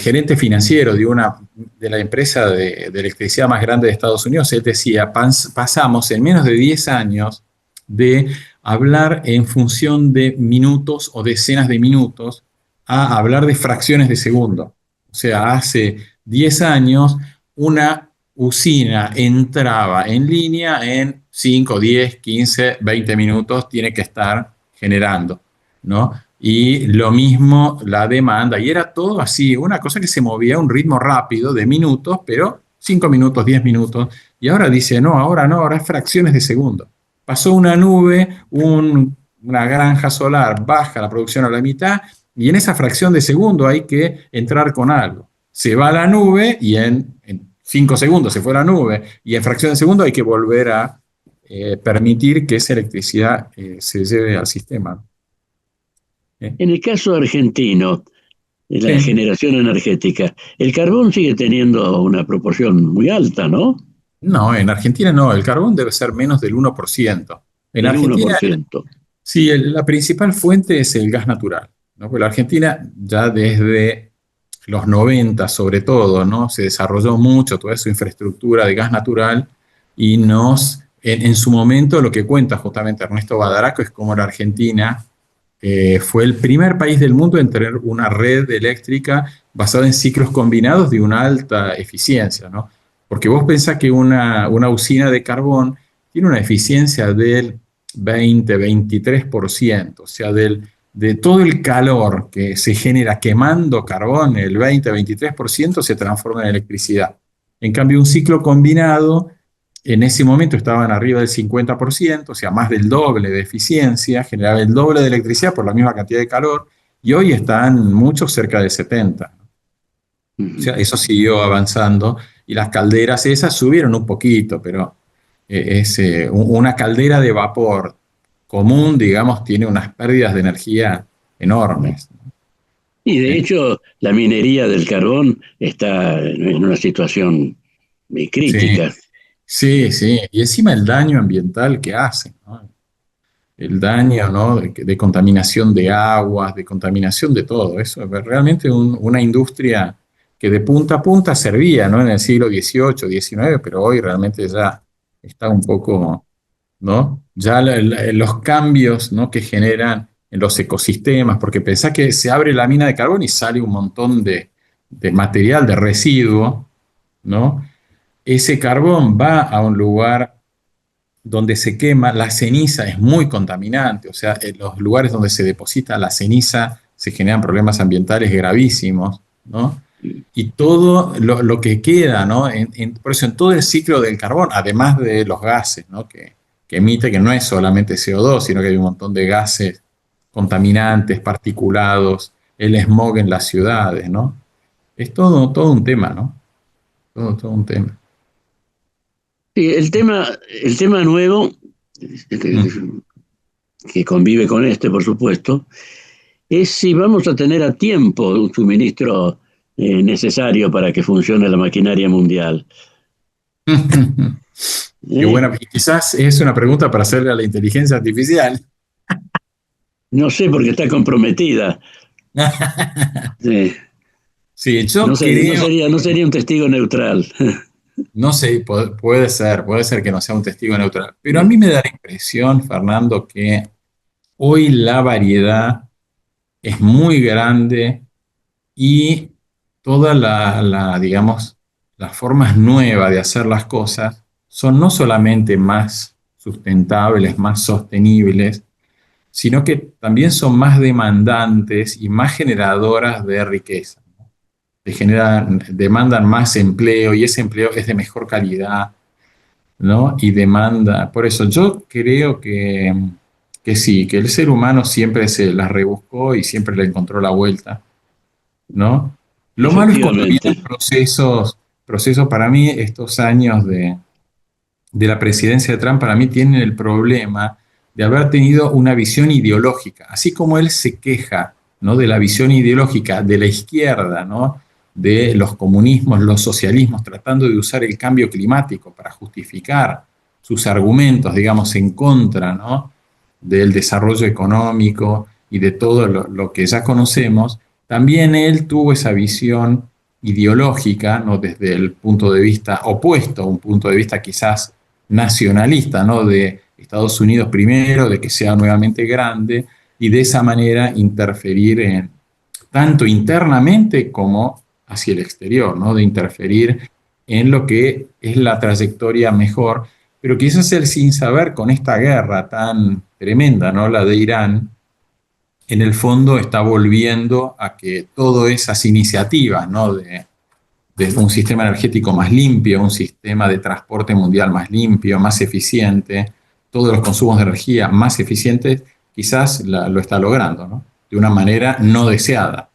gerente financiero de la empresa de electricidad más grande de Estados Unidos, él decía, pasamos en menos de 10 años de hablar en función de minutos o decenas de minutos a hablar de fracciones de segundo. O sea, hace 10 años una usina entraba en línea en 5, 10, 15, 20 minutos, tiene que estar generando, ¿no? Y lo mismo la demanda, y era todo así, una cosa que se movía a un ritmo rápido de minutos, pero 5 minutos, 10 minutos, y ahora dice, no, ahora es fracciones de segundo. Pasó una nube, una granja solar, baja la producción a la mitad, y en esa fracción de segundo hay que entrar con algo. Se va la nube y en 5 segundos se fue la nube, y en fracción de segundo hay que volver a permitir que esa electricidad se lleve al sistema. En el caso argentino, de la Sí. generación energética, el carbón sigue teniendo una proporción muy alta, ¿no? No, en Argentina no, el carbón debe ser menos del 1%. En El Argentina, 1%. sí, la principal fuente es el gas natural, ¿no? Porque la Argentina ya desde los 90 sobre todo, ¿no? Se desarrolló mucho toda su infraestructura de gas natural y en su momento lo que cuenta justamente Ernesto Badaraco es cómo la Argentina fue el primer país del mundo en tener una red eléctrica basada en ciclos combinados de una alta eficiencia, ¿no? Porque vos pensás que una usina de carbón tiene una eficiencia del 20-23%, o sea, de todo el calor que se genera quemando carbón, el 20-23% se transforma en electricidad. En cambio, un ciclo combinado, en ese momento estaban arriba del 50%, o sea, más del doble de eficiencia, generaba el doble de electricidad por la misma cantidad de calor, y hoy están muchos cerca de 70%. O sea, eso siguió avanzando, y las calderas esas subieron un poquito, pero es una caldera de vapor común, digamos, tiene unas pérdidas de energía enormes. Y de hecho, la minería del carbón está en una situación crítica. Sí, sí, y encima el daño ambiental que hace, ¿no? El daño, ¿no? de contaminación de aguas, de contaminación de todo. Eso es realmente una industria que de punta a punta servía, ¿no? En el siglo XVIII, XIX, pero hoy realmente ya está un poco, ¿no? Ya los cambios, ¿no? que generan en los ecosistemas, porque pensá que se abre la mina de carbón y sale un montón de material, de residuo, ¿no? Ese carbón va a un lugar donde se quema, la ceniza es muy contaminante, o sea, en los lugares donde se deposita la ceniza se generan problemas ambientales gravísimos, ¿no? Y todo lo que queda, ¿no? Por eso en todo el ciclo del carbón, además de los gases, ¿no? que emite, que no es solamente CO2, sino que hay un montón de gases contaminantes, particulados, el smog en las ciudades, ¿no? Es todo un tema, ¿no? Todo un tema. Sí, el tema nuevo, que convive con este, por supuesto, es si vamos a tener a tiempo un suministro necesario para que funcione la maquinaria mundial. Qué buena. Quizás es una pregunta para hacerle a la inteligencia artificial. No sé, porque está comprometida. Sí, yo no sería un testigo neutral. No sé, puede ser que no sea un testigo neutral, pero a mí me da la impresión, Fernando, que hoy la variedad es muy grande y todas digamos, las formas nuevas de hacer las cosas son no solamente más sustentables, más sostenibles, sino que también son más demandantes y más generadoras de riqueza. Demandan más empleo y ese empleo es de mejor calidad, ¿no? Y demanda, por eso yo creo que sí, que el ser humano siempre se las rebuscó y siempre le encontró la vuelta, ¿no? Lo malo es cuando vienen procesos para mí, estos años de la presidencia de Trump, para mí tienen el problema de haber tenido una visión ideológica, así como él se queja, ¿no?, de la visión ideológica de la izquierda, ¿no?, de los comunismos, los socialismos, tratando de usar el cambio climático para justificar sus argumentos, digamos, en contra, ¿no?, del desarrollo económico y de todo lo que ya conocemos. También él tuvo esa visión ideológica, ¿no?, desde el punto de vista opuesto, un punto de vista quizás nacionalista, ¿no?, de Estados Unidos primero, de que sea nuevamente grande, y de esa manera interferir tanto internamente como hacia el exterior, ¿no?, de interferir en lo que es la trayectoria mejor, pero quizás él, sin saber, con esta guerra tan tremenda, ¿no?, la de Irán, en el fondo está volviendo a que todas esas iniciativas, ¿no?, de un sistema energético más limpio, un sistema de transporte mundial más limpio, más eficiente, todos los consumos de energía más eficientes, quizás lo está logrando, ¿no?, de una manera no deseada.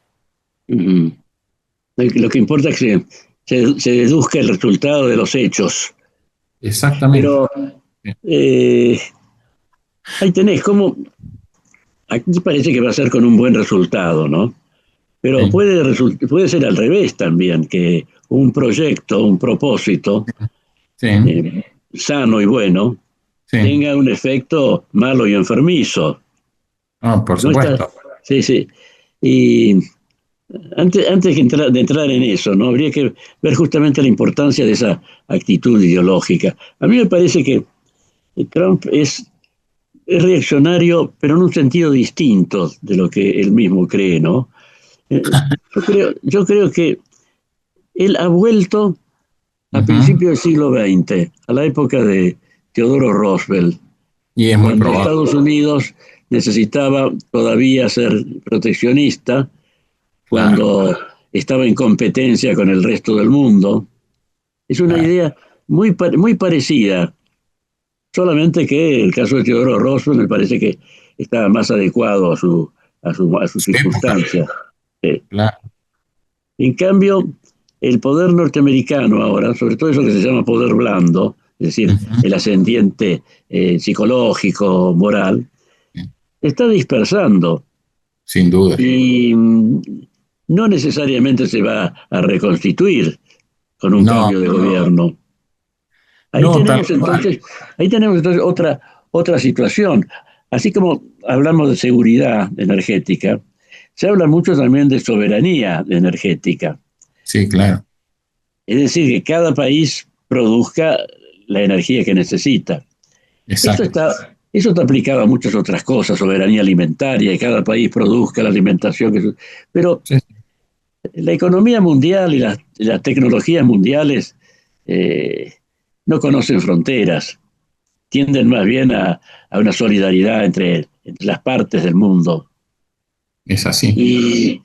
Lo que importa es que se deduzca el resultado de los hechos. Exactamente. Pero ahí tenés como... Aquí parece que va a ser con un buen resultado, ¿no? Pero Sí. puede ser al revés también, que un proyecto, un propósito Sí, sano y bueno sí. tenga un efecto malo y enfermizo. No, por ¿No está? supuesto. Sí, sí. Y antes de entrar en eso, ¿no?, habría que ver justamente la importancia de esa actitud ideológica. A mí me parece que Trump es reaccionario, pero en un sentido distinto de lo que él mismo cree, ¿no? Yo creo que él ha vuelto a principios del siglo XX, a la época de Theodore Roosevelt, Y es muy cuando probable. Estados Unidos necesitaba todavía ser proteccionista, cuando estaba en competencia con el resto del mundo. Es una idea muy parecida, solamente que el caso de Theodore Roosevelt me parece que estaba más adecuado a sus circunstancias. Claro. En cambio, el poder norteamericano ahora, sobre todo eso que se llama poder blando, es decir, el ascendiente psicológico, moral, está dispersando. Sin duda. Y no necesariamente se va a reconstituir con un cambio de gobierno. Ahí tenemos entonces otra situación. Así como hablamos de seguridad energética, se habla mucho también de soberanía energética. Sí, claro. Es decir, que cada país produzca la energía que necesita. Exacto. Eso está aplicado a muchas otras cosas, soberanía alimentaria, y cada país produzca la alimentación. Pero la economía mundial y las tecnologías mundiales no conocen fronteras, tienden más bien a una solidaridad entre las partes del mundo. Es así. Y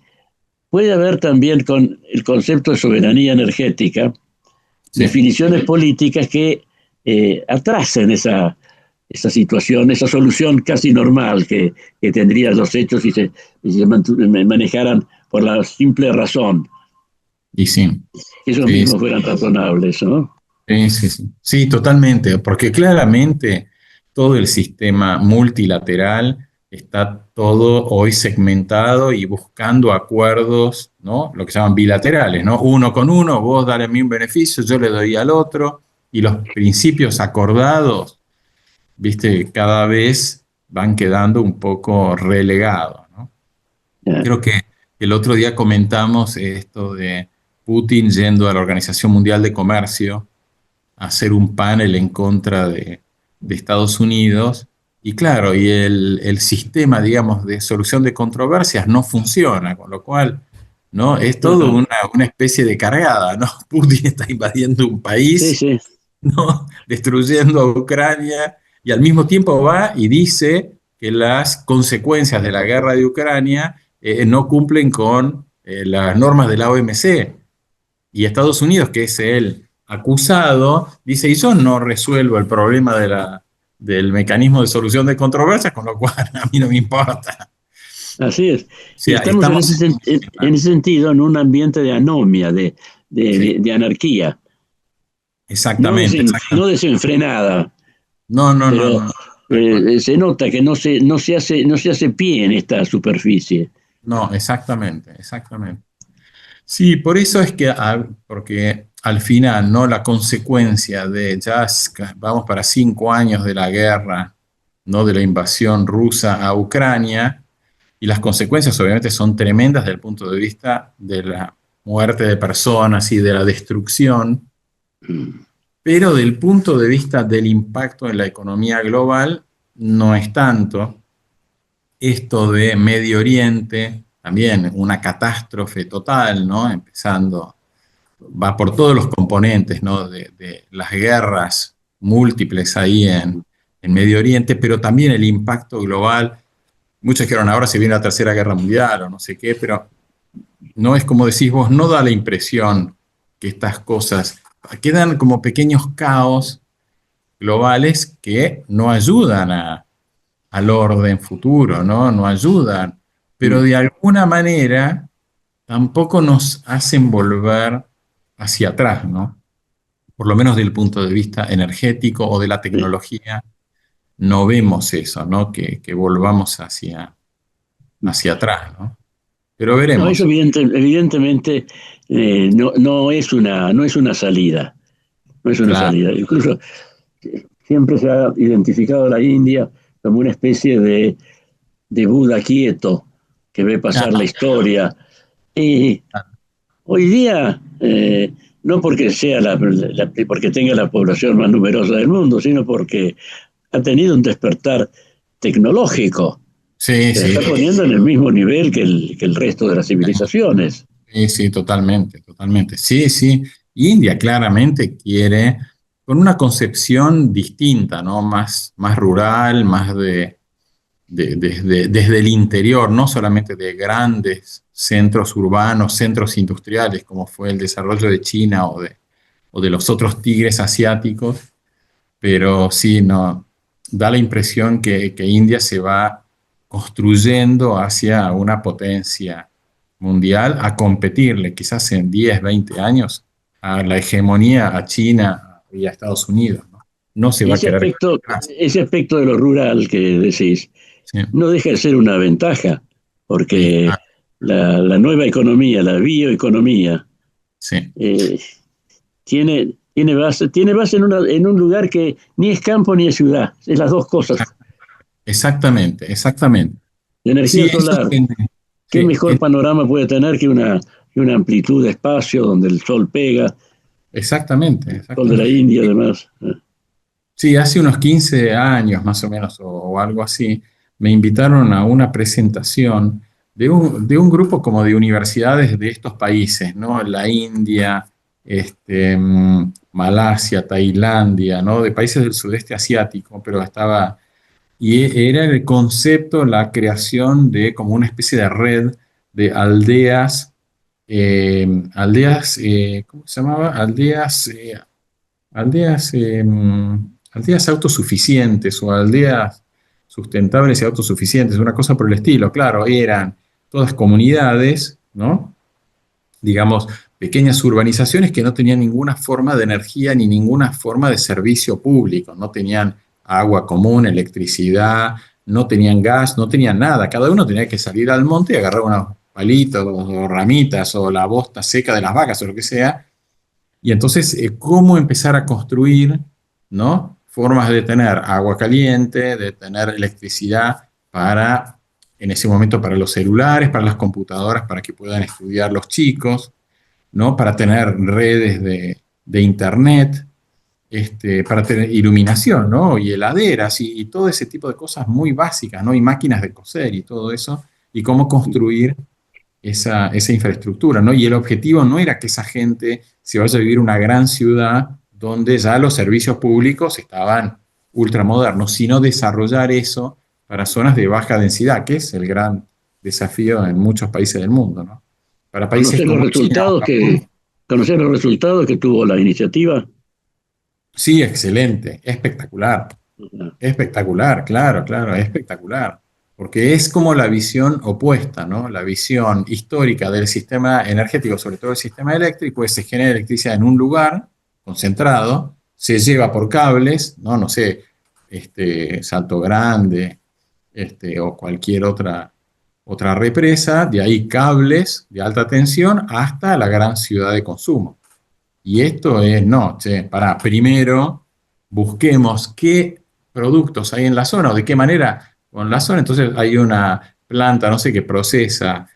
puede haber también con el concepto de soberanía energética definiciones políticas que atrasen esa situación, esa solución casi normal que tendrían los hechos si se manejaran por la simple razón. Y sí. Que esos mismos fueran razonables, ¿no? Sí, totalmente, porque claramente todo el sistema multilateral está todo hoy segmentado y buscando acuerdos, ¿no?, lo que se llaman bilaterales, ¿no?, uno con uno, vos dale a mí un beneficio, yo le doy al otro, y los principios acordados, viste, cada vez van quedando un poco relegados, ¿no? Creo que el otro día comentamos esto de Putin yendo a la Organización Mundial de Comercio a hacer un panel en contra de Estados Unidos, y claro, y el sistema, digamos, de solución de controversias no funciona, con lo cual, ¿no?, es todo una especie de cargada, ¿no? Putin está invadiendo un país, ¿no?, destruyendo a Ucrania, y al mismo tiempo va y dice que las consecuencias de la guerra de Ucrania no cumplen con las normas de la OMC. Y Estados Unidos, que es el acusado, dice, y yo no resuelvo el problema del mecanismo de solución de controversias, con lo cual a mí no me importa. Así es. O sea, estamos en ese sentido en un ambiente de anomia, de anarquía. Exactamente. No desenfrenada. No. Se nota que no se hace pie en esta superficie. No, exactamente, exactamente. Sí, por eso es que, porque al final, ¿no? La consecuencia de vamos para 5 años de la guerra, ¿no? De la invasión rusa a Ucrania, y las consecuencias obviamente son tremendas desde el punto de vista de la muerte de personas y de la destrucción, pero del punto de vista del impacto en la economía global, no es tanto. Esto de Medio Oriente, también una catástrofe total, ¿no? Empezando, va por todos los componentes, ¿no? De las guerras múltiples ahí en Medio Oriente, pero también el impacto global. Muchos dijeron, ahora se viene la Tercera Guerra Mundial o no sé qué, pero no es como decís vos, no da la impresión que estas cosas quedan como pequeños caos globales que no ayudan al orden futuro, ¿no? No ayudan, pero de alguna manera tampoco nos hacen volver hacia atrás, ¿no? Por lo menos desde el punto de vista energético o de la tecnología, no vemos eso, ¿no? Que volvamos hacia atrás, ¿no? Pero veremos. No, eso evidentemente no es una salida. No es una Claro. salida. Incluso siempre se ha identificado a la India como una especie de Buda quieto que ve pasar la historia. Y hoy día, no porque sea porque tenga la población más numerosa del mundo, sino porque ha tenido un despertar tecnológico. Sí, Se sí. está poniendo en el mismo nivel que el resto de las civilizaciones. Sí, sí, totalmente, totalmente. Sí, sí. India claramente quiere, con una concepción distinta, ¿no? Más rural, más desde el interior, no solamente de grandes centros urbanos, centros industriales, como fue el desarrollo de China o de los otros tigres asiáticos, pero sí, no, da la impresión que India se va construyendo hacia una potencia mundial a competirle quizás en 10, 20 años a la hegemonía a China y a Estados Unidos, ¿no? No se va a quedar atrás. Ese aspecto de lo rural que decís, Sí. no deja de ser una ventaja, porque Sí, la nueva economía, la bioeconomía, sí. tiene base en un lugar que ni es campo ni es ciudad, es las dos cosas. Exactamente, exactamente. La energía Sí, eso solar, ¿qué sí, mejor panorama puede tener que una amplitud de espacio donde el sol pega, exactamente, el sol de la India además? Sí, hace unos 15 años más o menos, o algo así, me invitaron a una presentación de un grupo como de universidades de estos países, ¿no? La India, Malasia, Tailandia, ¿no? De países del sudeste asiático, pero y era el concepto, la creación de como una especie de red de aldeas, ¿cómo se llamaba? Aldeas autosuficientes o aldeas sustentables y autosuficientes, una cosa por el estilo. Claro, eran todas comunidades, ¿no? Digamos, pequeñas urbanizaciones que no tenían ninguna forma de energía ni ninguna forma de servicio público, no tenían agua común, electricidad, no tenían gas, no tenían nada. Cada uno tenía que salir al monte y agarrar unos palitos o ramitas o la bosta seca de las vacas o lo que sea. Y entonces, ¿cómo empezar a construir, ¿no? Formas de tener agua caliente, de tener electricidad en ese momento para los celulares, para las computadoras, para que puedan estudiar los chicos, ¿no? Para tener redes de internet, para tener iluminación, ¿no? Y heladeras y todo ese tipo de cosas muy básicas, ¿no? Y máquinas de coser y todo eso, y cómo construir esa infraestructura, ¿no? Y el objetivo no era que esa gente se vaya a vivir una gran ciudad donde ya los servicios públicos estaban ultramodernos, sino desarrollar eso para zonas de baja densidad, que es el gran desafío en muchos países del mundo, ¿no? Para países como China. ¿Conocer los resultados que tuvo la iniciativa? Sí, excelente, espectacular. Espectacular, claro, claro, espectacular. Porque es como la visión opuesta, ¿no? La visión histórica del sistema energético, sobre todo el sistema eléctrico, es se genera electricidad en un lugar concentrado, se lleva por cables, ¿no? No sé, Salto Grande, o cualquier otra represa, de ahí cables de alta tensión hasta la gran ciudad de consumo. Y esto es, primero busquemos qué productos hay en la zona o de qué manera con la zona. Entonces hay una planta, no sé, que procesa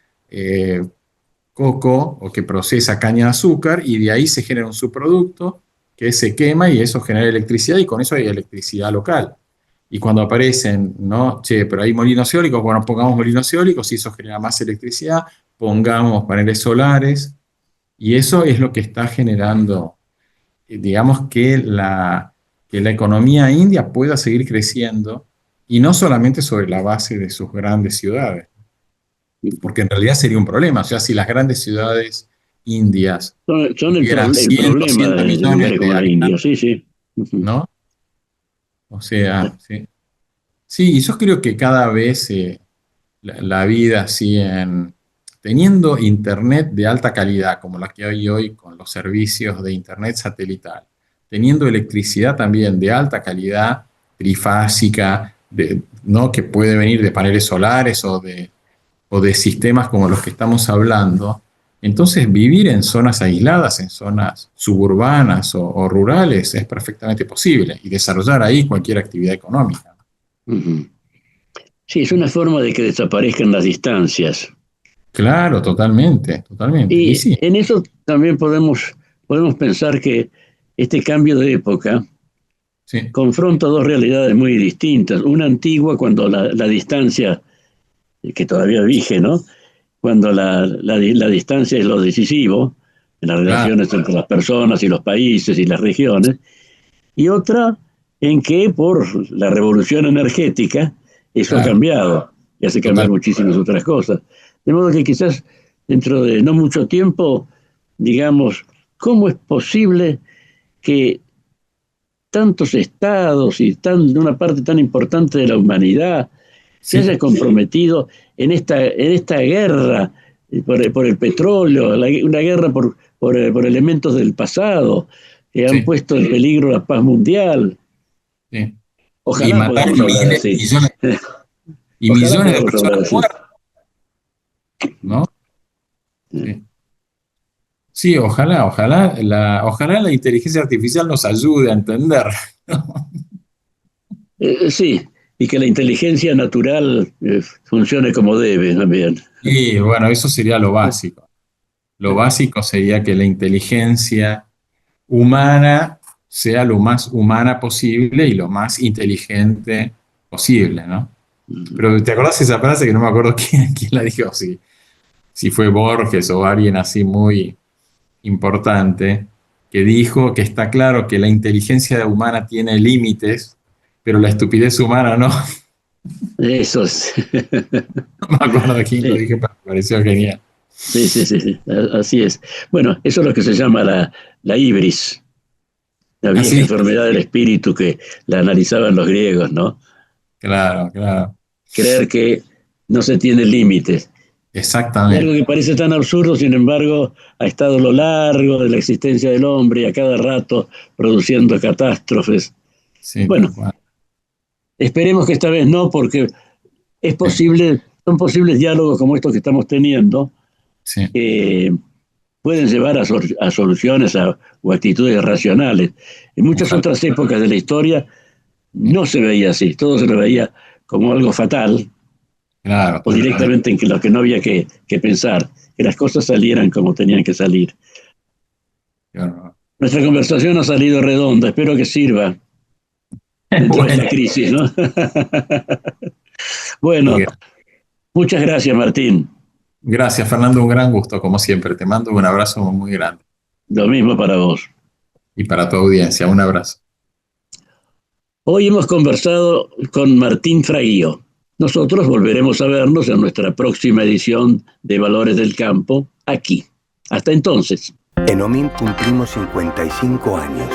coco o que procesa caña de azúcar y de ahí se genera un subproducto que se quema y eso genera electricidad y con eso hay electricidad local. Y cuando aparecen, ¿no? Pero hay molinos eólicos, bueno, pongamos molinos eólicos y eso genera más electricidad, pongamos paneles solares y eso es lo que está generando, digamos, que la economía india pueda seguir creciendo y no solamente sobre la base de sus grandes ciudades, porque en realidad sería un problema. O sea, si las grandes ciudades indias son el problema con la India, sí. ¿No? O sea, sí. Sí, y yo creo que cada vez la vida así teniendo internet de alta calidad, como la que hay hoy con los servicios de internet satelital, teniendo electricidad también de alta calidad, trifásica, ¿no? Que puede venir de paneles solares o de sistemas como los que estamos hablando, entonces vivir en zonas aisladas, en zonas suburbanas o rurales es perfectamente posible y desarrollar ahí cualquier actividad económica. Sí, es una forma de que desaparezcan las distancias. Claro, totalmente. Y sí. en eso también podemos pensar que este cambio de época confronta dos realidades muy distintas. Una antigua, cuando la distancia, que todavía vige, ¿no? Cuando la distancia es lo decisivo en las relaciones entre las personas y los países y las regiones. Y otra en que por la revolución energética eso ha cambiado y hace cambiar muchísimas otras cosas. De modo que quizás dentro de no mucho tiempo, digamos, ¿cómo es posible que tantos estados y una parte tan importante de la humanidad se haya comprometido en esta guerra por el petróleo, una guerra por elementos del pasado que han puesto en peligro la paz mundial? Sí. Ojalá y matar millones de personas muertas, ¿no? Sí, ojalá la inteligencia artificial nos ayude a entender, ¿no? Sí, y que la inteligencia natural funcione como debe también. Y bueno, eso sería lo básico. Lo básico sería que la inteligencia humana sea lo más humana posible y lo más inteligente posible, ¿no? Pero ¿te acordás de esa frase que no me acuerdo quién la dijo? Si fue Borges o alguien así muy importante, que dijo que está claro que la inteligencia humana tiene límites, pero la estupidez humana no. Eso es. No me acuerdo de quién lo dije, pero me pareció genial. Sí, así es. Bueno, eso es lo que se llama la hibris, la vieja enfermedad del espíritu que la analizaban los griegos, ¿no? Claro. Creer que no se tiene límites. Exactamente. Algo que parece tan absurdo, sin embargo, ha estado a lo largo de la existencia del hombre y a cada rato produciendo catástrofes. Sí, bueno, esperemos que esta vez no, porque son posibles diálogos como estos que estamos teniendo, que pueden llevar a soluciones o actitudes racionales. En muchas otras épocas de la historia no se veía así, todo se lo veía como algo fatal, o directamente en lo que no había que pensar, que las cosas salieran como tenían que salir. Nuestra conversación ha salido redonda, espero que sirva dentro de la crisis, ¿no? Bueno, muchas gracias, Martín. Gracias, Fernando, un gran gusto, como siempre. Te mando un abrazo muy grande. Lo mismo para vos. Y para tu audiencia, un abrazo. Hoy hemos conversado con Martín Fraguío. Nosotros volveremos a vernos en nuestra próxima edición de Valores del Campo, aquí. Hasta entonces. En OMINT cumplimos 55 años.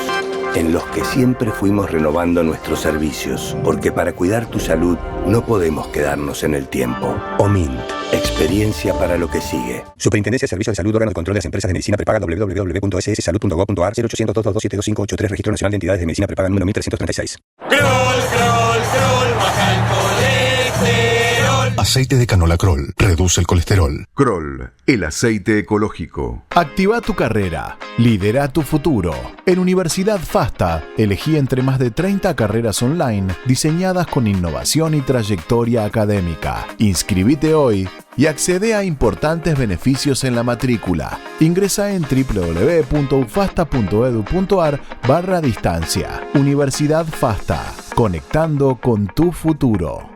en los que siempre fuimos renovando nuestros servicios, porque para cuidar tu salud no podemos quedarnos en el tiempo. OMINT, experiencia para lo que sigue. Superintendencia de Servicios de Salud, órgano de control de las empresas de medicina prepaga, www.sssalud.gov.ar, 0800 227 Registro Nacional de Entidades de Medicina Prepaga número 1336. Kroll, baja el colesterol. Aceite de canola Kroll reduce el colesterol. Kroll, el aceite ecológico. Activa tu carrera. Lidera tu futuro. En Universidad FASTA, elegí entre más de 30 carreras online diseñadas con innovación y trayectoria académica. Inscribite hoy y accede a importantes beneficios en la matrícula. Ingresa en www.ufasta.edu.ar/distancia. Universidad FASTA, conectando con tu futuro.